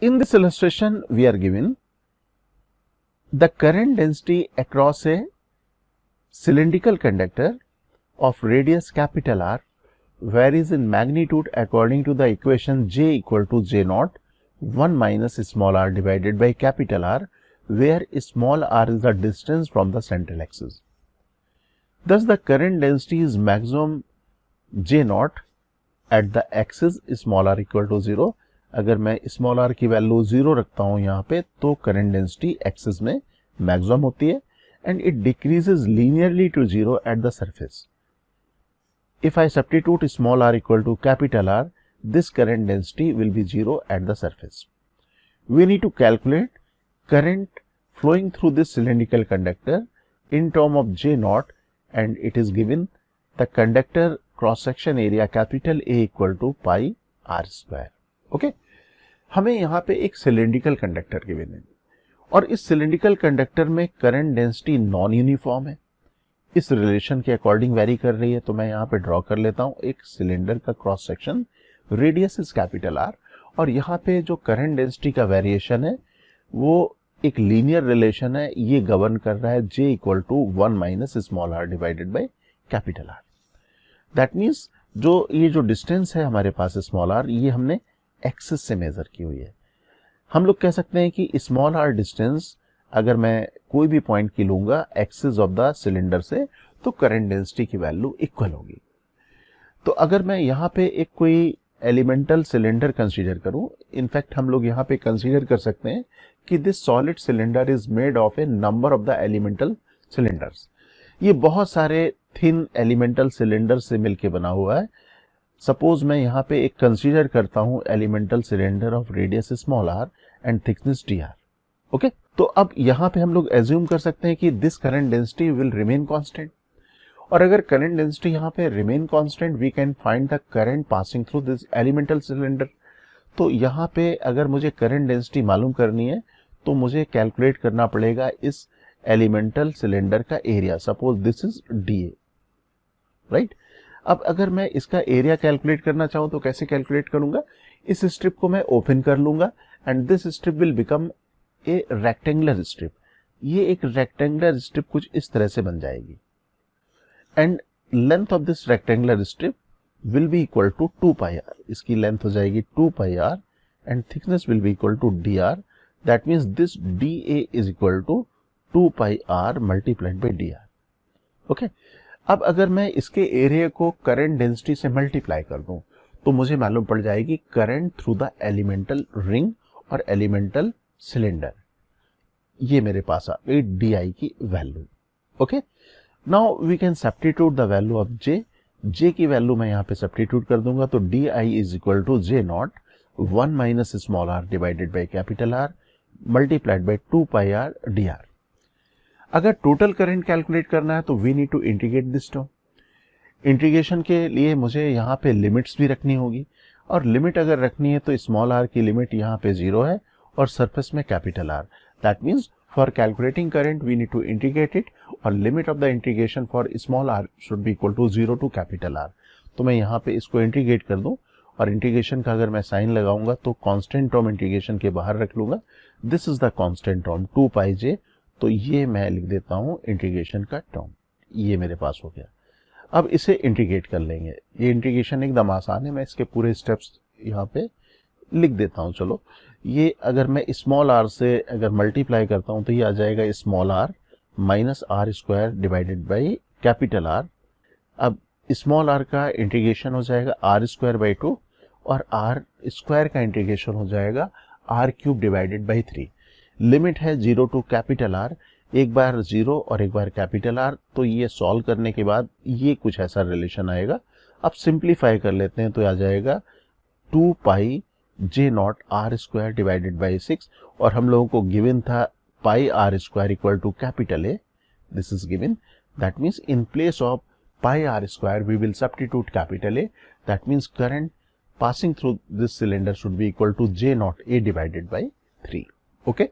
in this illustration we are given the current density across a cylindrical conductor of radius capital R varies in magnitude according to the equation J equal to J naught 1 minus small r divided by capital R, where small r is the distance from the central axis. Thus the current density is maximum J naught at the axis small r equal to 0. अगर मैं small r की value 0 रखता हूं यहाँ पे तो current density axis में maximum होती है and it decreases linearly to 0 at the surface. If I substitute small r equal to capital R, this current density will be 0 at the surface. We need to calculate current flowing through this cylindrical conductor in term of J naught, and it is given the conductor cross section area capital A equal to pi r square. Okay हमें यहाँ पे एक cylindrical conductor given है और इस cylindrical conductor में current density non uniform है, इस रिलेशन के अकॉर्डिंग वेरी कर रही है। तो मैं यहाँ पे ड्रॉ कर लेता हूँ एक सिलेंडर का cross section, radius is capital R, और यहाँ पे जो करंट डेंसिटी का वेरिएशन है वो एक लीनियर रिलेशन है, ये गवर्न कर रहा है J equal to 1 minus small r divided by capital R. That means जो ये जो डिस्टेंस है हमारे पास स्मॉल r, ये हमने एक्सिस से मेजर की हुई है। हम लोग कह सकते हैं कि स्मॉल r डिस्टेंस अगर मैं कोई भी पॉइंट की लूंगा एक्सिस ऑफ द सिलेंडर से तो करंट डेंसिटी की वैल्यू इक्वल होगी। तो अगर मैं यहाँ पे एक कोई एलिमेंटल सिलेंडर कंसीडर करूं, इनफैक्ट हम लोग यहाँ पे कंसीडर कर सकते हैं कि this solid cylinder is made of A number of the elemental cylinders. ये बहुत सारे थिन एलिमेंटल सिलेंडर से मिलके बना हुआ है। सपोज मैं यहाँ पे एक कंसीडर करता हूँ elemental cylinder of radius small r and thickness dr। Okay, तो अब यहाँ पे हम लोग एज्यूम कर सकते हैं कि this current density will remain constant, और अगर करंट डेंसिटी यहाँ पे remain constant we can find the current passing through this elemental cylinder. तो यहाँ पे अगर मुझे करंट डेंसिटी मालूम करनी है तो मुझे कैलकुलेट करना पड़ेगा इस एलिमेंटल सिलेंडर का area. Suppose this is dA, right. अब अगर मैं इसका एरिया कैलकुलेट करना चाहूं तो कैसे कैलकुलेट करूंगा, इस स्ट्रिप को मैं ओपन कर लूंगा and this strip will become a rectangular strip. ये एक रेक्टेंगुलर स्ट्रिप कुछ इस तरह से बन जाएगी and length of this rectangular strip will be equal to 2 pi r। इसकी लेंथ हो जाएगी 2 pi r and thickness will be equal to dr। That means this dA is equal to 2 pi r multiplied by dr। Okay, अब अगर मैं इसके area को current density से multiply कर दूं तो मुझे मालूम पड़ जाएगी current through the elemental ring और एलिमेंटल सिलेंडर। ये मेरे पास आ गई DI की value. Okay, now we can substitute the value of J की वैल्यू मैं यहाँ पे सब्स्टिट्यूट कर दूंगा तो DI is equal to J naught 1 minus small r divided by capital R multiplied by 2 pi r dr। अगर total current calculate करना है तो we need to integrate this term. Integration के लिए मुझे यहाँ पे लिमिट्स भी रखनी होगी, और लिमिट अगर रखनी है तो स्मॉल r की लिमिट यहाँ पे 0 है और सरफेस में capital R। That means for calculating current we need to integrate it, और limit of the integration for small r should be equal to 0 to capital R। तो मैं यहाँ पे इसको इंटीग्रेट कर दूं और इंटीग्रेशन का अगर मैं साइन लगाऊंगा तो कांस्टेंट टर्म इंटीग्रेशन के बाहर रख लूंगा। This is the constant term 2 pi j। तो ये मैं लिख देता हूँ इंटीग्रेशन का टर्म, ये मेरे पास हो गया। अब इसे इंटीग्रेट कर लेंगे, ये इंटीग्रेशन एकदम आसान है, मैं इसके पूरे स्टेप्स यहाँ पे लिख देता हूँ। चलो, ये अगर मैं स्मॉल r से अगर मल्टीप्लाई करता हूँ तो ये आ जाएगा small r minus r square divided by capital R। अब स्मॉल r का इंटीग्रेशन हो जाएगा r स्क्वायर बाई 2 और r स्क्वायर का इंटीग्रेशन हो जाएगा r cube divided by 3। Limit है 0 टू कैपिटल R, एक बार 0 और एक बार कैपिटल R। तो ये सॉल्व करने के बाद ये कुछ ऐसा रिलेशन आएगा। अब सिंप्लीफाई कर लेते हैं तो आ जाएगा 2 pi J naught r square divided by 6, और हम लोगों को गिवन था pi r square equal to capital A। This is given, that means in place of pi r square we will substitute capital A। That means current passing through this cylinder should be equal to J naught A divided by 3। Okay,